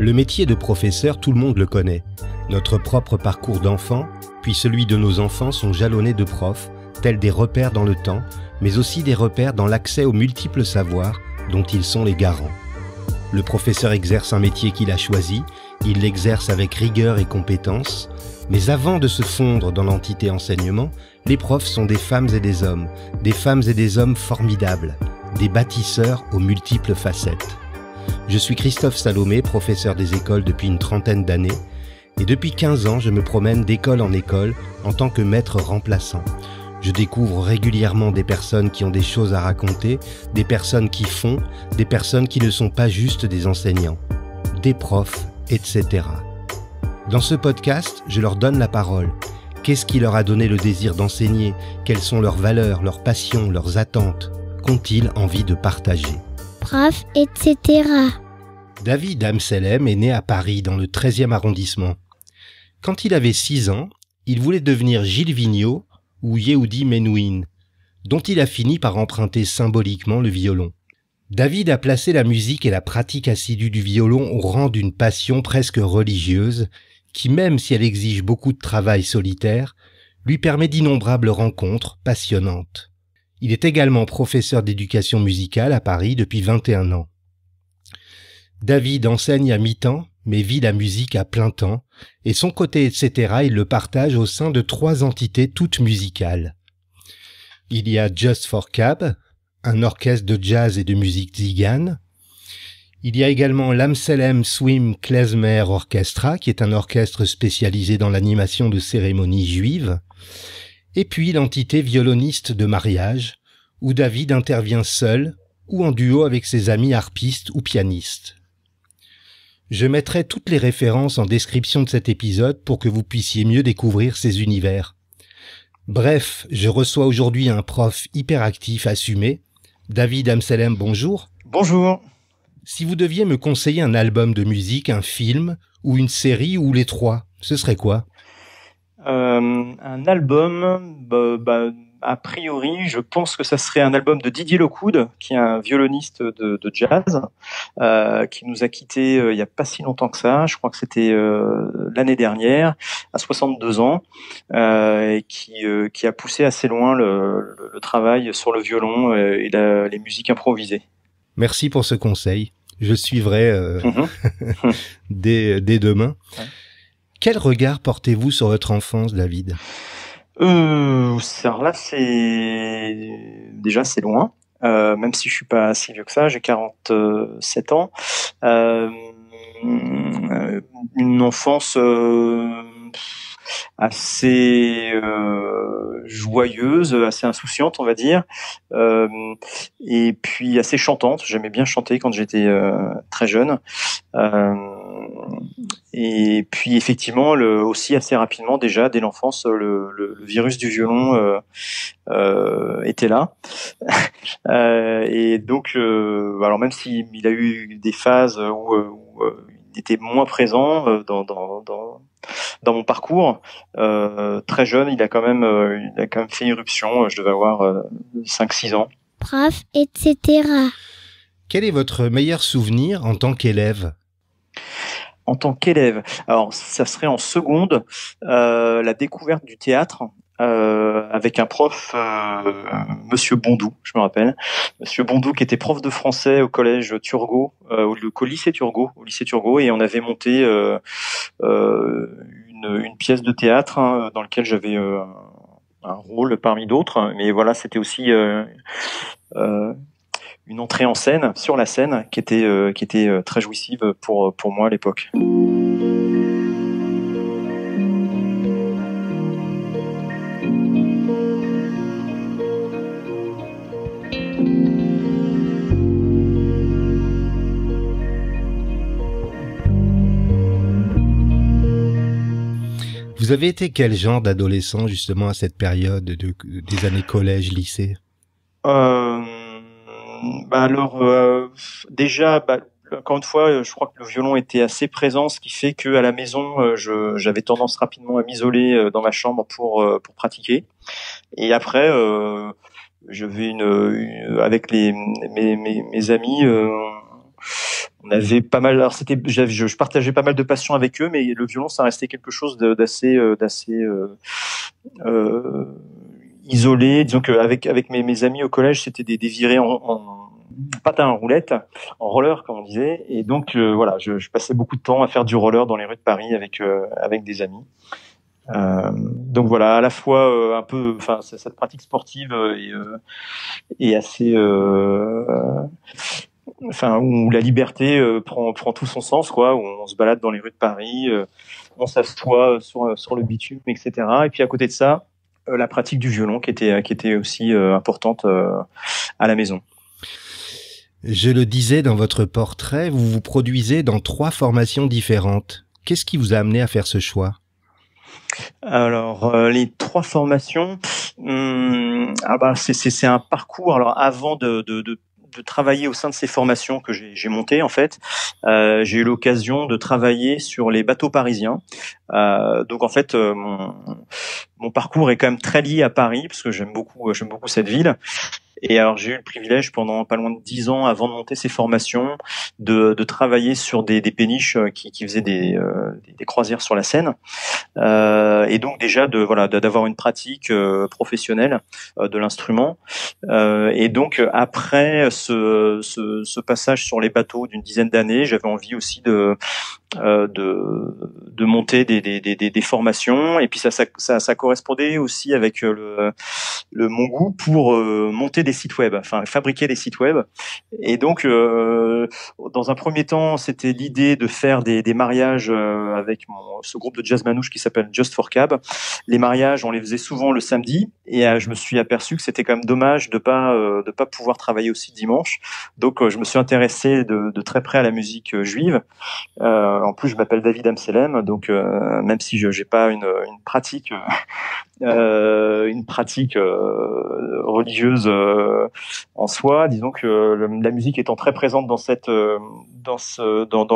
Le métier de professeur, tout le monde le connaît. Notre propre parcours d'enfant, puis celui de nos enfants sont jalonnés de profs, tels des repères dans le temps, mais aussi des repères dans l'accès aux multiples savoirs dont ils sont les garants. Le professeur exerce un métier qu'il a choisi, il l'exerce avec rigueur et compétence, mais avant de se fondre dans l'entité enseignement, les profs sont des femmes et des hommes formidables, des bâtisseurs aux multiples facettes. Je suis Christophe Salomé, professeur des écoles depuis une trentaine d'années, et depuis 15 ans, je me promène d'école en école en tant que maître remplaçant. Je découvre régulièrement des personnes qui ont des choses à raconter, des personnes qui font, des personnes qui ne sont pas juste des enseignants, des profs, etc. Dans ce podcast, je leur donne la parole. Qu'est-ce qui leur a donné le désir d'enseigner? Quelles sont leurs valeurs, leurs passions, leurs attentes? Qu'ont-ils envie de partager? Prof, etc. David Amsellem est né à Paris, dans le 13e arrondissement. Quand il avait 6 ans, il voulait devenir Gilles Vigneault ou Yehudi Menuhin, dont il a fini par emprunter symboliquement le violon. David a placé la musique et la pratique assidue du violon au rang d'une passion presque religieuse, qui, même si elle exige beaucoup de travail solitaire, lui permet d'innombrables rencontres passionnantes. Il est également professeur d'éducation musicale à Paris depuis 21 ans. David enseigne à mi-temps, mais vit la musique à plein temps, et son côté etc. il le partage au sein de 3 entités toutes musicales. Il y a Just for Cab, un orchestre de jazz et de musique tzigane. Il y a également l'Amsellem Swim Klezmer Orchestra, qui est un orchestre spécialisé dans l'animation de cérémonies juives. Et puis l'entité violoniste de mariage, où David intervient seul ou en duo avec ses amis harpistes ou pianistes. Je mettrai toutes les références en description de cet épisode pour que vous puissiez mieux découvrir ces univers. Bref, je reçois aujourd'hui un prof hyperactif assumé. David Amsellem, bonjour. Bonjour. Si vous deviez me conseiller un album de musique, un film, ou une série, ou les 3, ce serait quoi? Un album, a priori, je pense que ça serait un album de Didier Lockwood, qui est un violoniste de jazz, qui nous a quittés il y a pas si longtemps que ça. Je crois que c'était l'année dernière, à 62 ans, et qui a poussé assez loin le travail sur le violon et les musiques improvisées. Merci pour ce conseil. Je suivrai dès demain. Ouais. Quel regard portez-vous sur votre enfance, David? Alors là, c'est loin. Même si je suis pas si vieux que ça, j'ai 47 ans. Une enfance assez joyeuse, assez insouciante, on va dire, et puis assez chantante. J'aimais bien chanter quand j'étais très jeune. Et puis effectivement, aussi assez rapidement déjà, dès l'enfance, le virus du violon était là. Et donc, alors même s'il a eu des phases où il était moins présent dans mon parcours, très jeune, il a quand même fait irruption. Je devais avoir 5-6 ans. Prof, etc. Quel est votre meilleur souvenir en tant qu'élève? En tant qu'élève, alors ça serait en seconde, la découverte du théâtre avec un prof, Monsieur Bondou, je me rappelle, Monsieur Bondou qui était prof de français au collège Turgot, au lycée Turgot, et on avait monté une pièce de théâtre dans laquelle j'avais un rôle parmi d'autres, mais voilà, c'était aussi une entrée en scène, sur la scène, qui était très jouissive pour moi à l'époque. Vous avez été quel genre d'adolescent justement à cette période des années collège, lycée? Déjà, encore une fois, je crois que le violon était assez présent, ce qui fait que à la maison, j'avais tendance rapidement à m'isoler dans ma chambre pour pratiquer. Et après, je vais avec mes amis, on avait pas mal. Alors je partageais pas mal de passion avec eux, mais le violon, ça restait quelque chose d'assez isolé. Disons qu'avec mes amis au collège, c'était des virées en patin à roulettes, en roller comme on disait, et donc voilà, je passais beaucoup de temps à faire du roller dans les rues de Paris avec des amis. Donc voilà, à la fois un peu, enfin cette pratique sportive est assez, enfin où la liberté prend tout son sens, quoi, où on se balade dans les rues de Paris, on s'assoit sur le bitume, etc. Et puis à côté de ça, la pratique du violon qui était aussi importante à la maison. Je le disais dans votre portrait, vous vous produisez dans 3 formations différentes. Qu'est-ce qui vous a amené à faire ce choix? Alors les 3 formations, c'est un parcours. Alors avant de travailler au sein de ces formations que j'ai montées, en fait, j'ai eu l'occasion de travailler sur les bateaux parisiens. Donc en fait, mon parcours est quand même très lié à Paris parce que j'aime beaucoup cette ville. Et alors j'ai eu le privilège pendant pas loin de 10 ans avant de monter ces formations de travailler sur des péniches qui faisaient des croisières sur la Seine, et donc déjà d'avoir une pratique professionnelle de l'instrument, et donc après ce passage sur les bateaux d'une dizaine d'années, j'avais envie aussi de monter des formations, et puis ça correspondait aussi avec mon goût pour monter des sites web, enfin fabriquer des sites web. Et donc dans un premier temps, c'était l'idée de faire des mariages avec ce groupe de jazz manouche qui s'appelle Just for Cab. Les mariages, on les faisait souvent le samedi, et je me suis aperçu que c'était quand même dommage de pas pouvoir travailler aussi dimanche. Donc je me suis intéressé de très près à la musique juive. En plus, je m'appelle David Amselem, donc même si je n'ai pas une pratique religieuse en soi, disons que la musique étant très présente dans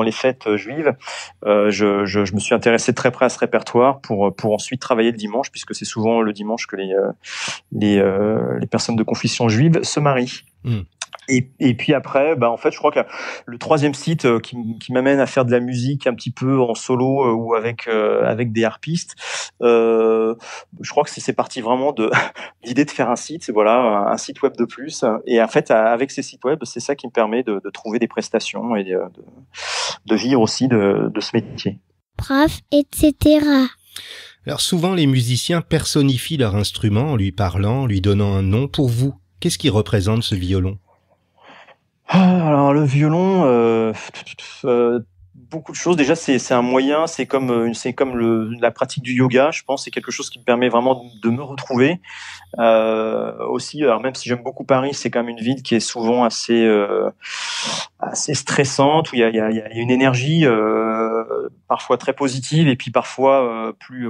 les fêtes juives, je me suis intéressé de très près à ce répertoire pour ensuite travailler le dimanche, puisque c'est souvent le dimanche que les personnes de confession juive se marient. Et puis après, en fait, je crois que le 3e site qui m'amène à faire de la musique un petit peu en solo ou avec des harpistes, je crois que c'est parti vraiment de l'idée de faire un site, un site web de plus. Et en fait, avec ces sites web, c'est ça qui me permet de trouver des prestations et de vivre aussi de ce métier. Prof, etc. Alors souvent, les musiciens personnifient leur instrument en lui parlant, en lui donnant un nom. Pour vous, qu'est-ce qui représente ce violon? Alors le violon, beaucoup de choses. Déjà, c'est un moyen, c'est comme la pratique du yoga. Je pense c'est quelque chose qui me permet vraiment de me retrouver. Aussi, alors même si j'aime beaucoup Paris, c'est quand même une ville qui est souvent assez stressante, où il y a une énergie parfois très positive et puis parfois plus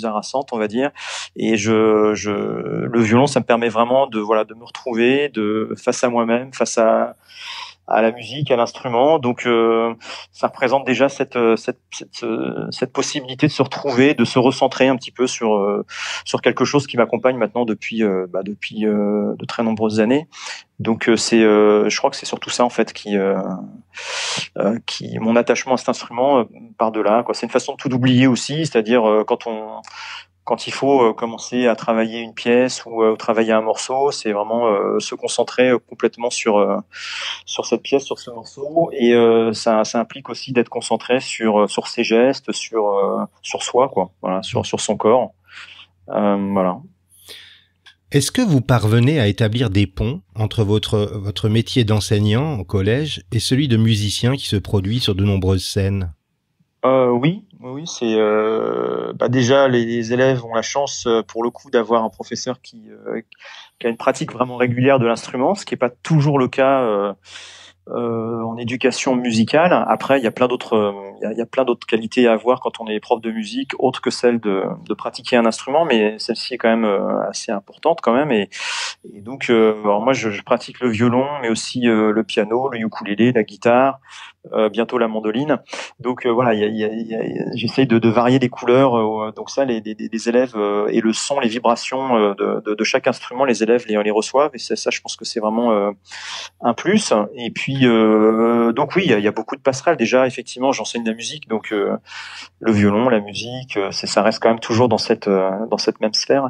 harassante, on va dire. Et le violon, ça me permet vraiment de me retrouver face à moi-même, face à la musique, à l'instrument. Donc ça représente déjà cette possibilité de se retrouver, de se recentrer un petit peu sur quelque chose qui m'accompagne maintenant depuis de très nombreuses années. Donc je crois que c'est surtout ça en fait qui mon attachement à cet instrument part de là, quoi. C'est une façon de tout oublier aussi, c'est-à-dire quand il faut commencer à travailler une pièce ou travailler un morceau, c'est vraiment se concentrer complètement sur cette pièce, sur ce morceau, et ça implique aussi d'être concentré sur ses gestes, sur soi, quoi. Voilà, sur son corps. Voilà. Est-ce que vous parvenez à établir des ponts entre votre métier d'enseignant au collège et celui de musicien qui se produit sur de nombreuses scènes? Oui, c'est déjà les élèves ont la chance pour le coup d'avoir un professeur qui a une pratique vraiment régulière de l'instrument, ce qui est pas toujours le cas en éducation musicale. Après, il y a plein d'autres qualités à avoir quand on est prof de musique, autre que celle de pratiquer un instrument, mais celle-ci est quand même assez importante quand même. Et donc, alors moi, je pratique le violon, mais aussi le piano, le ukulélé, la guitare. bientôt la mandoline. Donc voilà, j'essaye de varier les couleurs. Donc ça, les élèves et le son, les vibrations de chaque instrument, les élèves les reçoivent. Et ça, je pense que c'est vraiment un plus. Et puis donc oui, il y a beaucoup de passerelles. Déjà, effectivement, j'enseigne la musique, donc le violon, la musique, ça reste quand même toujours dans cette même sphère.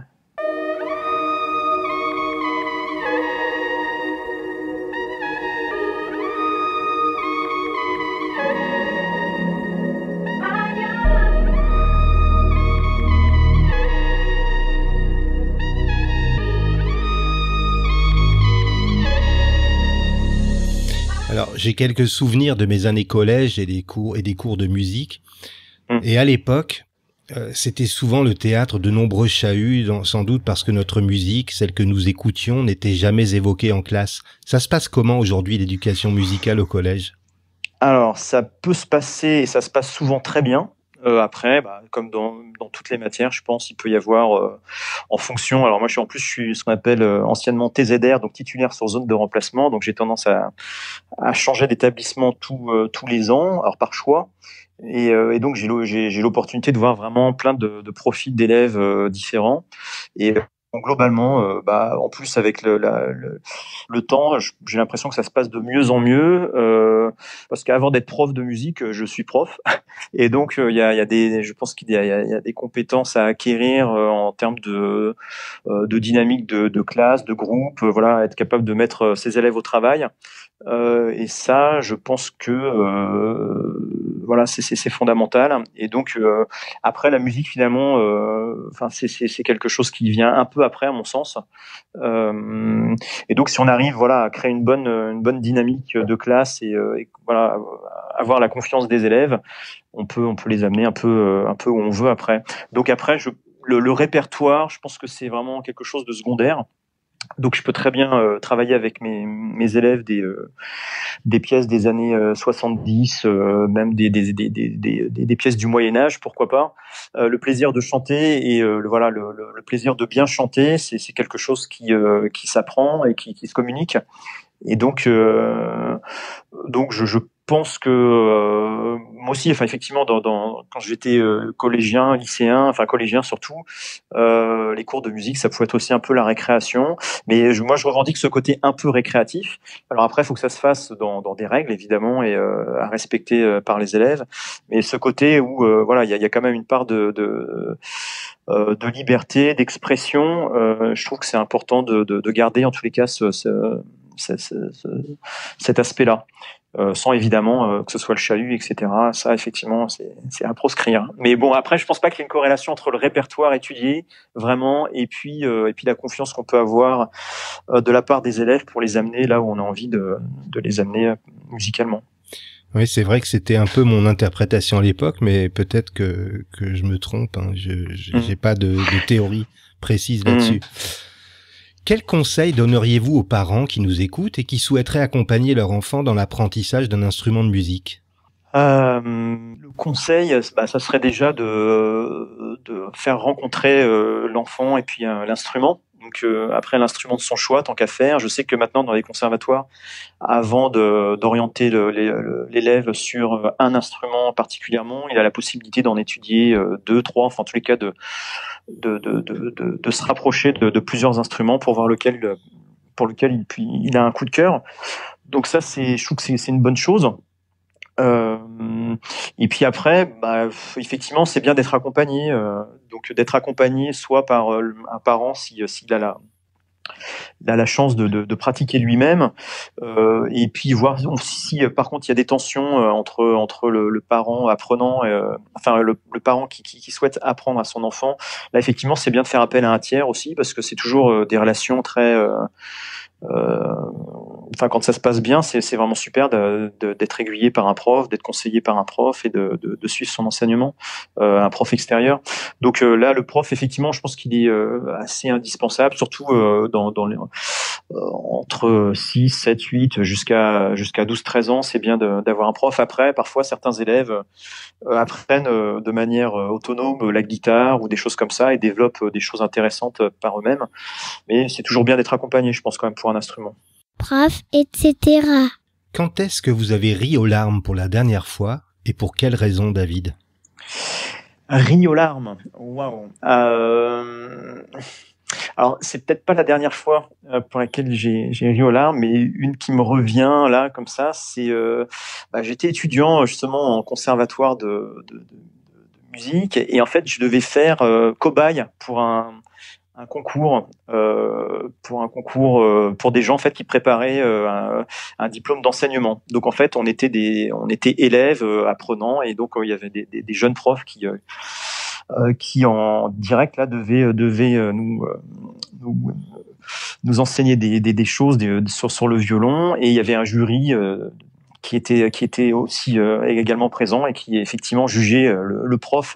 Alors, j'ai quelques souvenirs de mes années collège et des cours de musique. Et à l'époque, c'était souvent le théâtre de nombreux chahuts, sans doute parce que notre musique, celle que nous écoutions, n'était jamais évoquée en classe. Ça se passe comment aujourd'hui, l'éducation musicale au collège? Alors, ça peut se passer, et ça se passe souvent très bien. Après, comme dans toutes les matières, je pense, il peut y avoir en fonction. Alors moi, je suis ce qu'on appelle anciennement TZR, donc titulaire sur zone de remplacement. Donc j'ai tendance à changer d'établissement tous les ans, alors par choix. Et donc j'ai l'opportunité de voir vraiment plein de profils d'élèves différents. Et donc, globalement, en plus avec le temps, j'ai l'impression que ça se passe de mieux en mieux, parce qu'avant d'être prof de musique, je suis prof, et donc je pense qu'il y a des compétences à acquérir en termes de dynamique de classe, de groupe, voilà, être capable de mettre ses élèves au travail. Et ça, je pense que voilà, c'est fondamental. Et donc après la musique finalement, c'est quelque chose qui vient un peu après à mon sens. Et donc si on arrive voilà à créer une bonne dynamique de classe et voilà avoir la confiance des élèves, on peut les amener un peu où on veut après. Donc après le répertoire, je pense que c'est vraiment quelque chose de secondaire. Donc je peux très bien travailler avec mes élèves des pièces des années 70, même des pièces du Moyen Âge, pourquoi pas. Le plaisir de chanter et le plaisir de bien chanter, c'est quelque chose qui s'apprend et qui se communique. Et donc je pense que moi aussi, enfin effectivement, quand j'étais collégien, lycéen, enfin collégien surtout, les cours de musique, ça pouvait être aussi un peu la récréation. Mais moi, je revendique ce côté un peu récréatif. Alors après, il faut que ça se fasse dans des règles évidemment et à respecter par les élèves. Mais ce côté où voilà, il y a quand même une part de liberté, d'expression. Je trouve que c'est important de garder en tous les cas cet aspect-là. Sans évidemment que ce soit le chahut, etc. Ça, effectivement, c'est à proscrire. Mais bon, après, je pense pas qu'il y ait une corrélation entre le répertoire étudié, vraiment, et puis la confiance qu'on peut avoir de la part des élèves pour les amener là où on a envie de les amener musicalement. Oui, c'est vrai que c'était un peu mon interprétation à l'époque, mais peut-être que je me trompe. Hein. J'ai pas de théorie précise là-dessus. Quel conseil donneriez-vous aux parents qui nous écoutent et qui souhaiteraient accompagner leur enfant dans l'apprentissage d'un instrument de musique? Le conseil, ça serait déjà de faire rencontrer l'enfant et puis l'instrument. Donc après l'instrument de son choix, tant qu'à faire. Je sais que maintenant dans les conservatoires, avant d'orienter l'élève sur un instrument particulièrement, il a la possibilité d'en étudier 2, 3, enfin en tous les cas de se rapprocher de plusieurs instruments pour voir pour lequel il a un coup de cœur. Donc ça, je trouve que c'est une bonne chose. Et puis après, effectivement, c'est bien d'être accompagné. Donc d'être accompagné soit par un parent s'il a la chance de pratiquer lui-même, et puis voir si par contre il y a des tensions entre le parent apprenant, le parent qui souhaite apprendre à son enfant. Là, effectivement, c'est bien de faire appel à un tiers aussi, parce que c'est toujours des relations très quand ça se passe bien, c'est vraiment super d'être aiguillé par un prof, d'être conseillé par un prof et de suivre son enseignement, un prof extérieur. Donc là, le prof, effectivement, je pense qu'il est assez indispensable, surtout entre 6, 7, 8 jusqu'à 12, 13 ans. C'est bien d'avoir un prof. Après, parfois, certains élèves apprennent de manière autonome la guitare ou des choses comme ça et développent des choses intéressantes par eux-mêmes. Mais c'est toujours bien d'être accompagné, je pense, quand même, pour un instrument. Prof, etc. Quand est-ce que vous avez ri aux larmes pour la dernière fois et pour quelle raison, David? Ri aux larmes. Waouh. Alors, c'est peut-être pas la dernière fois pour laquelle j'ai ri aux larmes, mais une qui me revient là comme ça, c'est j'étais étudiant justement en conservatoire de musique et en fait je devais faire cobaye pour un concours pour des gens en fait qui préparaient un diplôme d'enseignement. Donc en fait on était élèves apprenants et donc il y avait des jeunes profs qui en direct là devaient nous enseigner des choses sur le violon et il y avait un jury qui était aussi également présent et qui effectivement jugeait le prof,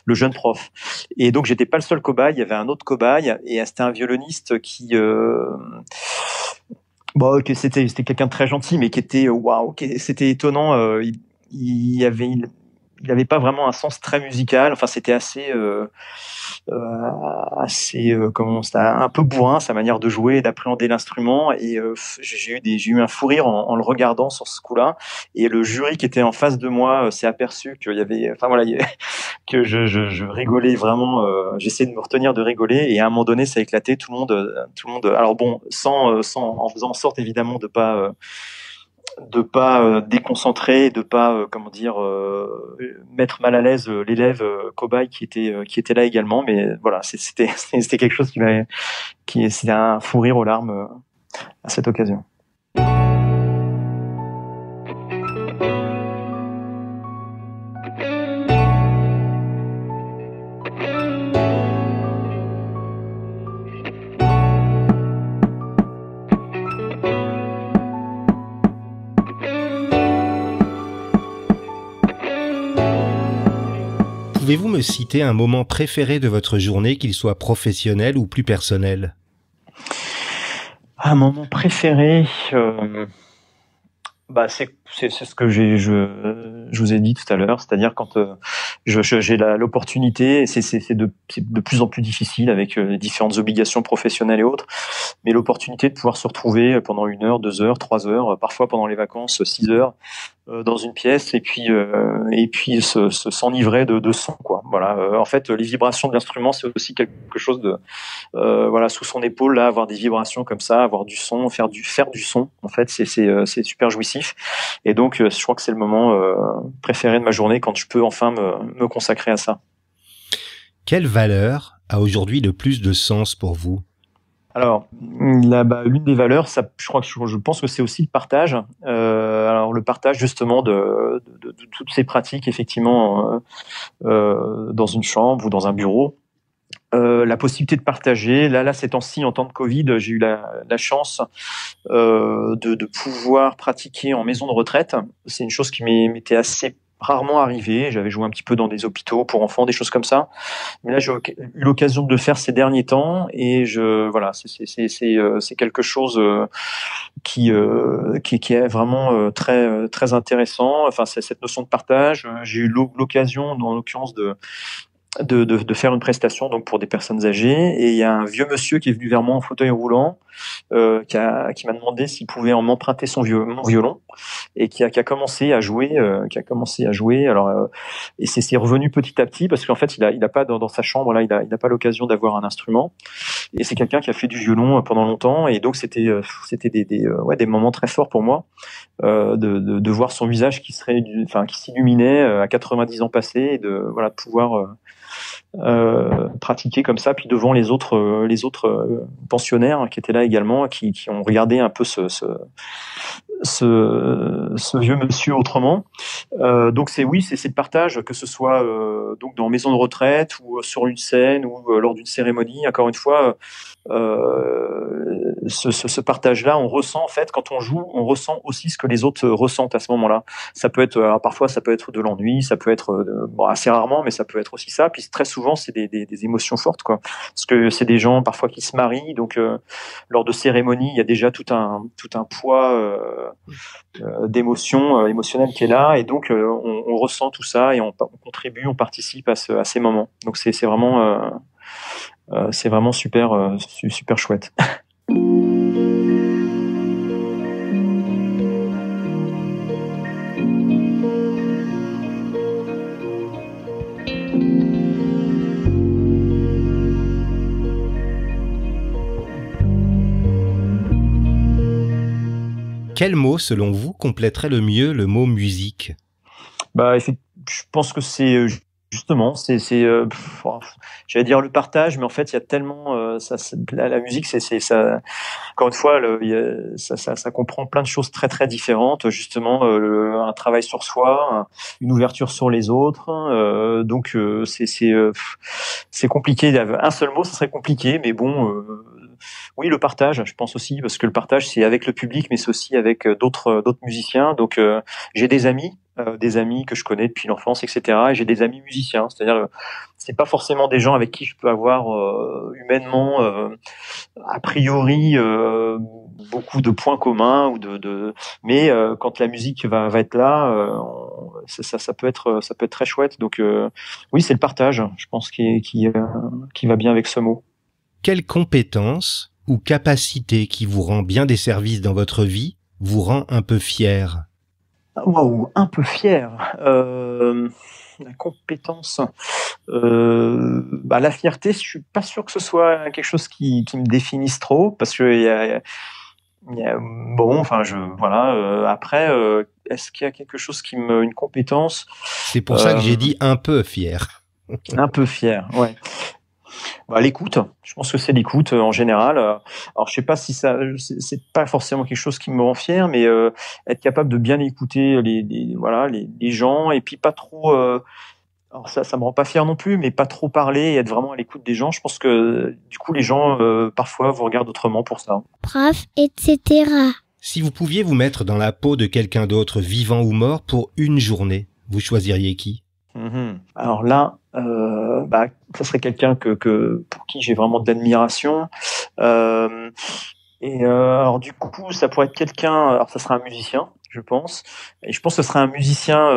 le jeune prof. Et donc j'étais pas le seul cobaye, il y avait un autre cobaye et c'était un violoniste qui que c'était quelqu'un de très gentil mais qui était waouh, c'était étonnant, il avait pas vraiment un sens très musical, enfin c'était assez comment c'était un peu bourrin sa manière de jouer et d'appréhender l'instrument et j'ai eu un fou rire en le regardant sur ce coup-là et le jury qui était en face de moi s'est aperçu qu'il y avait que je rigolais vraiment, j'essayais de me retenir de rigoler et à un moment donné ça a éclaté, tout le monde alors bon sans en faisant en sorte évidemment de pas déconcentrer, de pas mettre mal à l'aise l'élève cobaye qui était là également, mais voilà, c'était quelque chose c'était un fou rire aux larmes à cette occasion. Pouvez-vous me citer un moment préféré de votre journée, qu'il soit professionnel ou plus personnel? Un moment préféré, c'est ce que je vous ai dit tout à l'heure, c'est-à-dire quand j'ai l'opportunité, c'est de plus en plus difficile avec les différentes obligations professionnelles et autres, mais l'opportunité de pouvoir se retrouver pendant 1 heure, 2 heures, 3 heures, parfois pendant les vacances 6 heures dans une pièce et puis s'enivrer de son quoi. Voilà. En fait, les vibrations de l'instrument c'est aussi quelque chose de sous son épaule là, avoir des vibrations comme ça, avoir du son, faire du son. En fait, c'est super jouissif. Et donc, je crois que c'est le moment préféré de ma journée quand je peux enfin me consacrer à ça. Quelle valeur a aujourd'hui le plus de sens pour vous? Alors, l'une des valeurs, ça, je pense que c'est aussi le partage. Alors, le partage justement de toutes ces pratiques, effectivement, dans une chambre ou dans un bureau. La possibilité de partager. Là, ces temps-ci, en temps de Covid, j'ai eu la chance de pouvoir pratiquer en maison de retraite. C'est une chose qui m'était assez rarement arrivée. J'avais joué un petit peu dans des hôpitaux pour enfants, des choses comme ça. Mais là, j'ai eu l'occasion de le faire ces derniers temps et c'est quelque chose qui est vraiment très intéressant. Enfin, c'est cette notion de partage. J'ai eu l'occasion, en l'occurrence, de faire une prestation donc pour des personnes âgées et il y a un vieux monsieur qui est venu vers moi en fauteuil roulant qui m'a demandé s'il pouvait m'emprunter mon violon et qui a commencé à jouer alors et c'est revenu petit à petit parce qu'en fait il a pas dans sa chambre là il a pas l'occasion d'avoir un instrument et c'est quelqu'un qui a fait du violon pendant longtemps et donc c'était des moments très forts pour moi de voir son visage qui s'illuminait à 90 ans passés et de pouvoir pratiquer comme ça puis devant les autres pensionnaires qui étaient là également qui ont regardé un peu ce vieux monsieur autrement. Donc c'est le partage, que ce soit donc dans maison de retraite ou sur une scène ou lors d'une cérémonie. Encore une fois, ce partage-là, on ressent en fait quand on joue, on ressent aussi ce que les autres ressentent à ce moment-là. Ça peut être, alors parfois ça peut être de l'ennui, ça peut être assez rarement, mais ça peut être aussi ça. Puis très souvent c'est des émotions fortes quoi, parce que c'est des gens parfois qui se marient, donc lors de cérémonies il y a déjà tout un poids d'émotions émotionnelles qui est là, et donc on ressent tout ça et on contribue, on participe à ces moments. Donc c'est vraiment super chouette. Quel mot, selon vous, compléterait le mieux le mot musique? Je pense que c'est justement, j'allais dire le partage, mais en fait, il y a tellement la musique, c'est ça. Encore une fois, ça comprend plein de choses très très différentes. Justement, un travail sur soi, une ouverture sur les autres. Donc, c'est compliqué. Un seul mot, ça serait compliqué, mais bon. Oui, le partage, je pense aussi, parce que le partage, c'est avec le public, mais c'est aussi avec d'autres musiciens. Donc, j'ai des amis que je connais depuis l'enfance, etc. Et j'ai des amis musiciens, c'est-à-dire, c'est pas forcément des gens avec qui je peux avoir humainement, a priori, beaucoup de points communs mais quand la musique va être là, ça peut être très chouette. Donc, oui, c'est le partage, je pense, qui va bien avec ce mot. Quelle compétence ou capacité qui vous rend bien des services dans votre vie vous rend un peu fier? Waouh, un peu fier. La compétence. La fierté, je suis pas sûr que ce soit quelque chose qui me définisse trop, parce que après, est-ce qu'il y a quelque chose une compétence? C'est pour ça que j'ai dit un peu fier. Un peu fier, ouais. L'écoute, je pense que c'est l'écoute en général. Alors je sais pas si c'est pas forcément quelque chose qui me rend fier, mais être capable de bien écouter les gens, et puis pas trop. Alors ça me rend pas fier non plus, mais pas trop parler et être vraiment à l'écoute des gens. Je pense que du coup les gens parfois vous regardent autrement pour ça. Prof, etc. Si vous pouviez vous mettre dans la peau de quelqu'un d'autre, vivant ou mort, pour une journée, vous choisiriez qui? Alors là, ça serait quelqu'un pour qui j'ai vraiment de l'admiration. Alors du coup, ça pourrait être quelqu'un. Alors ça serait un musicien, je pense. Et je pense que ce serait un musicien.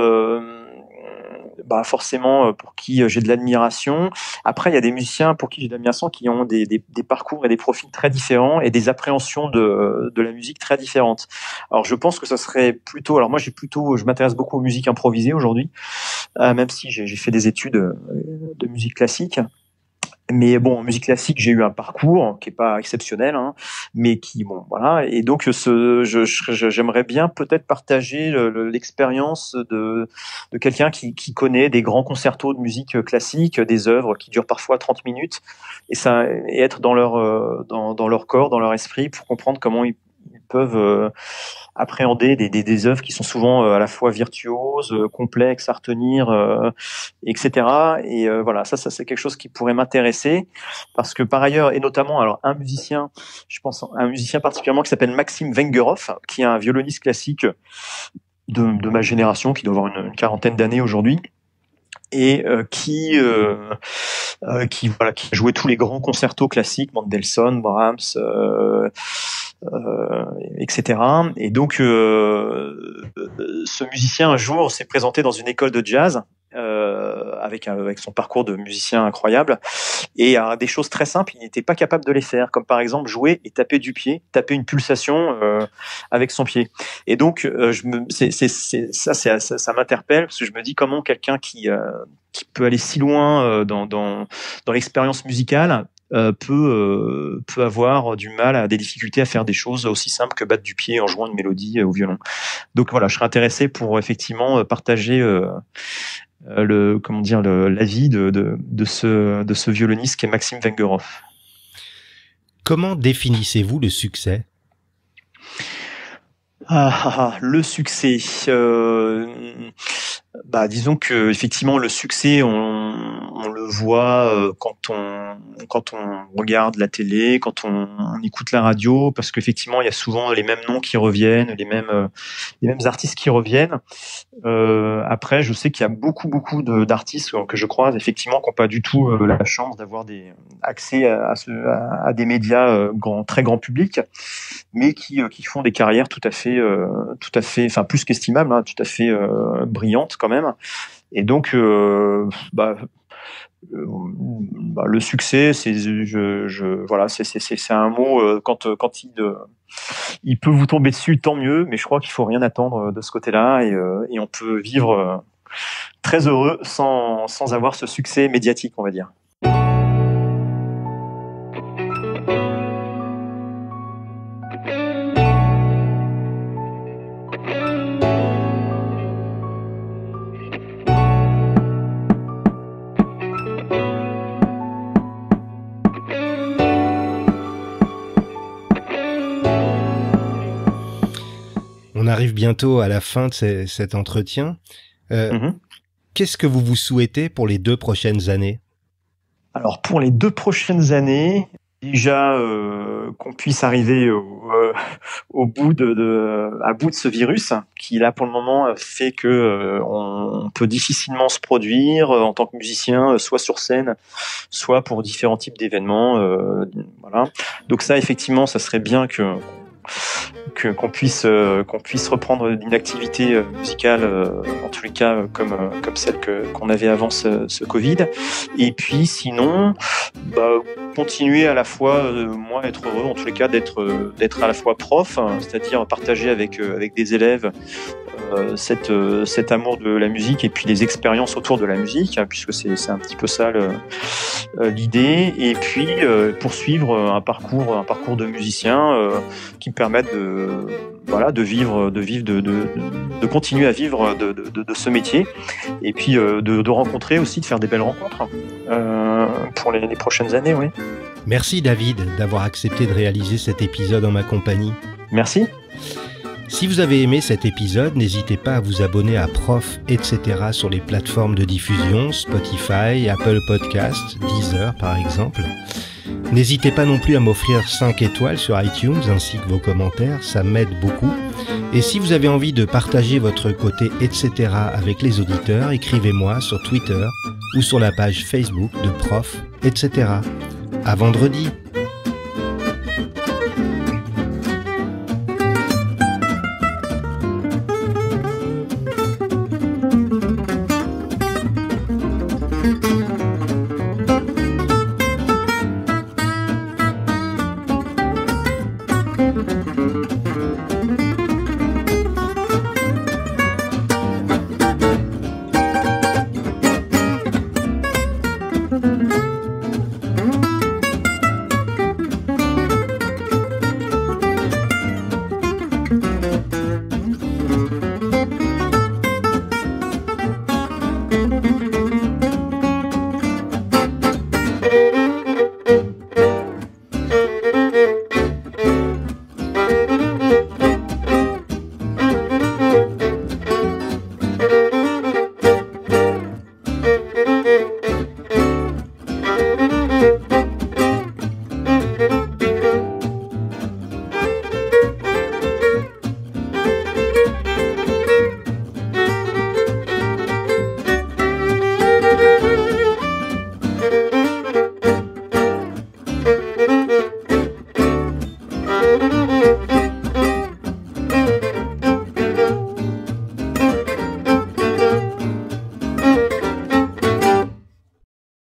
Forcément pour qui j'ai de l'admiration. Après, il y a des musiciens pour qui j'ai de l'admiration qui ont des parcours et des profils très différents et des appréhensions de la musique très différentes. Alors, je pense que ça serait plutôt. Alors moi, je m'intéresse beaucoup aux musiques improvisées aujourd'hui, même si j'ai fait des études de musique classique. Mais bon, en musique classique, j'ai eu un parcours qui est pas exceptionnel, hein, mais qui, bon, voilà. Et donc, j'aimerais bien peut-être partager l'expérience de quelqu'un qui connaît des grands concertos de musique classique, des œuvres qui durent parfois 30 minutes, et être dans leur corps, dans leur esprit, pour comprendre comment ils peuvent appréhender des œuvres qui sont souvent à la fois virtuoses, complexes à retenir, etc. Et voilà, ça c'est quelque chose qui pourrait m'intéresser, parce que par ailleurs, et notamment, alors je pense un musicien particulièrement qui s'appelle Maxime Vengerov, qui est un violoniste classique de ma génération, qui doit avoir une quarantaine d'années aujourd'hui, et qui a joué tous les grands concertos classiques, Mendelssohn, Brahms, etc. Et donc, ce musicien un jour s'est présenté dans une école de jazz avec son parcours de musicien incroyable, et des choses très simples, il n'était pas capable de les faire, comme par exemple jouer et taper du pied, taper une pulsation avec son pied. Et donc, ça m'interpelle, parce que je me dis comment quelqu'un qui peut aller si loin dans l'expérience musicale peut avoir du mal, des difficultés à faire des choses aussi simples que battre du pied en jouant une mélodie au violon. Donc voilà, je serais intéressé pour effectivement partager l'avis de ce violoniste qui est Maxime Vengerov. Comment définissez-vous le succès? Le succès. Disons que effectivement le succès, on le voit quand on regarde la télé, quand on écoute la radio, parce qu'effectivement il y a souvent les mêmes noms qui reviennent, les mêmes artistes qui reviennent. Après, je sais qu'il y a beaucoup d'artistes que je croise effectivement qui n'ont pas du tout la chance d'avoir accès à des médias très grand public, mais qui font des carrières tout à fait, enfin plus qu'estimables, hein, tout à fait brillantes quand même. Et donc, le succès, c'est un mot quand il peut vous tomber dessus, tant mieux. Mais je crois qu'il faut rien attendre de ce côté-là, et on peut vivre très heureux sans avoir ce succès médiatique, on va dire. arrive bientôt à la fin de cet entretien. Qu'est-ce que vous vous souhaitez pour les 2 prochaines années? Alors pour les 2 prochaines années, déjà qu'on puisse arriver au bout à bout de ce virus qui là pour le moment fait que on peut difficilement se produire en tant que musicien, soit sur scène, soit pour différents types d'événements. Voilà. Donc ça effectivement, ça serait bien qu'on puisse reprendre une activité musicale en tous les cas comme celle qu'on avait avant ce Covid. Et puis sinon continuer à la fois moi être heureux en tous les cas d'être à la fois prof, c'est-à-dire partager avec des élèves cet amour de la musique et puis les expériences autour de la musique, puisque c'est un petit peu ça l'idée, et puis poursuivre un parcours de musicien qui me permette de continuer à vivre de ce métier, et puis de rencontrer aussi, de faire des belles rencontres pour les prochaines années. Oui. Merci David d'avoir accepté de réaliser cet épisode en ma compagnie. Merci. Si vous avez aimé cet épisode, n'hésitez pas à vous abonner à Prof, etc. sur les plateformes de diffusion, Spotify, Apple Podcasts, Deezer par exemple. N'hésitez pas non plus à m'offrir 5 étoiles sur iTunes ainsi que vos commentaires, ça m'aide beaucoup. Et si vous avez envie de partager votre côté etc. avec les auditeurs, écrivez-moi sur Twitter ou sur la page Facebook de Prof, etc. À vendredi.